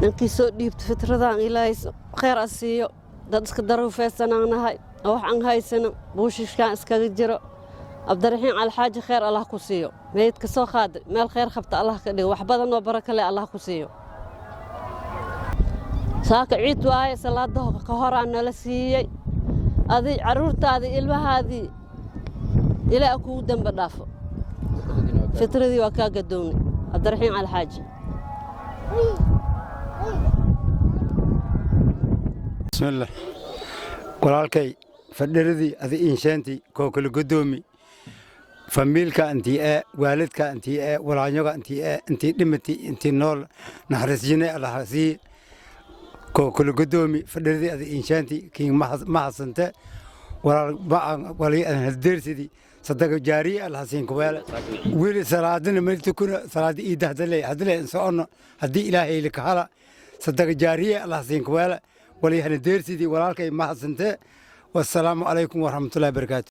ninkii soo dhiibta fitradan ilaahay khayr a siiyo dad iska daruufeysanaanahay oo wax aan haysano buushishkaan iskaga jiro cabdiraxiin alxaaji khayr allah ku siiyo meydka soo qaaday meel khayr qabta allah ka dhigo wax badan oo baraka leh allah ku siiyo saaka ciid waaye salaada ka horaan nala siiyey adii caruurtaadii ilmahaadii ilaa kugu damba dhaafo fitradii waa kaa gadoonay cabdiraxiin alxaaji bismillah walaalkay fadhiradii adi inshaantii koo kala godoomi famiilka intii waalidka intii walaanyoga intii dhimati intii nool naxariisjine allahasii koo kala godoomi fadhiradii adi inshaantii kiin ma hasante wali aan haldeersidii sadaqa jaariye allahasiin kuweele wili salaadina meltukuna salaadi iida hadale insoonno haddii ilaahay lika hala sadaqa jaariye allahasiin kuweele wali aan haldeersidii walaalkay ma hasante والسلام عليكم ورحمة الله وبركاته